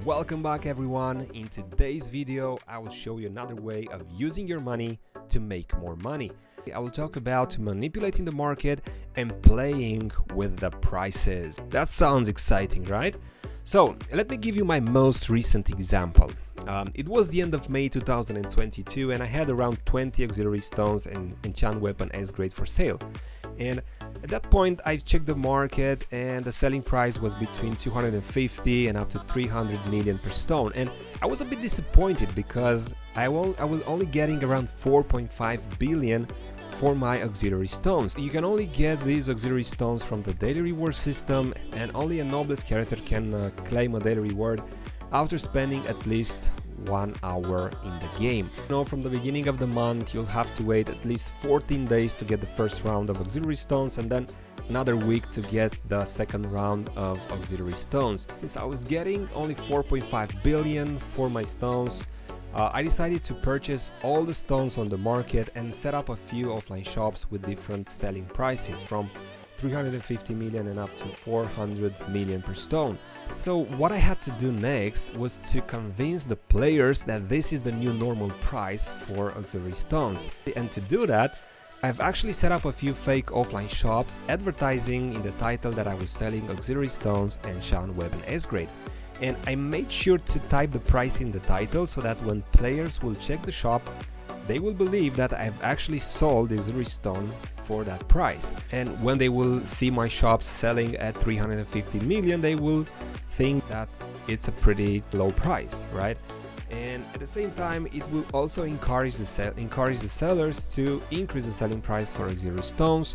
Welcome back everyone. In today's video I will show you another way of using your money to make more money. I will talk about manipulating the market and playing with the prices. That sounds exciting, right? So let me give you my most recent example. It was the end of May 2022 and I had around 20 auxiliary stones and enchant weapon S grade for sale. And at that point I checked the market and the selling price was between 250 and up to 300 million per stone, and I was a bit disappointed because I was only getting around 4.5 billion for my auxiliary stones. You can only get these auxiliary stones from the daily reward system, and only a noblest character can claim a daily reward after spending at least 1 hour in the game. From the beginning of the month you'll have to wait at least 14 days to get the first round of auxiliary stones, and then another week to get the second round of auxiliary stones. Since I was getting only 4.5 billion for my stones, I decided to purchase all the stones on the market and set up a few offline shops with different selling prices from 350 million and up to 400 million per stone. So what I had to do next was to convince the players that this is the new normal price for auxiliary stones. And to do that, I've actually set up a few fake offline shops advertising in the title that I was selling auxiliary stones and enchant weapon S grade. And I made sure to type the price in the title so that when players will check the shop, they will believe that I've actually sold the auxiliary stone for that price. And when they will see my shops selling at 350 million, they will think that it's a pretty low price, right? And at the same time, it will also encourage the sellers to increase the selling price for auxiliary stones.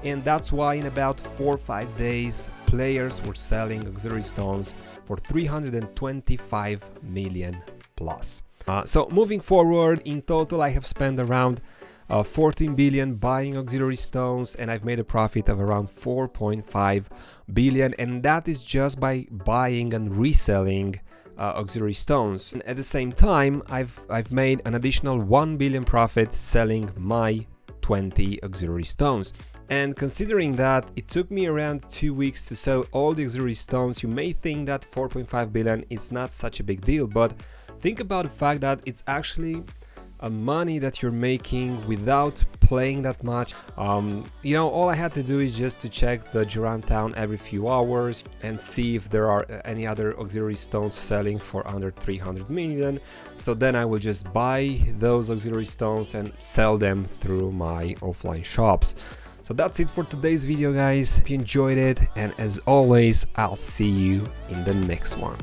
And that's why in about 4 or 5 days, players were selling auxiliary stones for 325 million plus. So moving forward, in total I have spent around 14 billion buying auxiliary stones, and I've made a profit of around 4.5 billion, and that is just by buying and reselling auxiliary stones. And at the same time I've made an additional 1 billion profit selling my 20 auxiliary stones. And considering that it took me around 2 weeks to sell all the auxiliary stones, you may think that 4.5 billion is not such a big deal, but think about the fact that it's actually money that you're making without playing that much. All I had to do is just to check the Duran town every few hours and see if there are any other auxiliary stones selling for under 300 million. So then I will just buy those auxiliary stones and sell them through my offline shops. So that's it for today's video, guys. If you enjoyed it, and as always, I'll see you in the next one.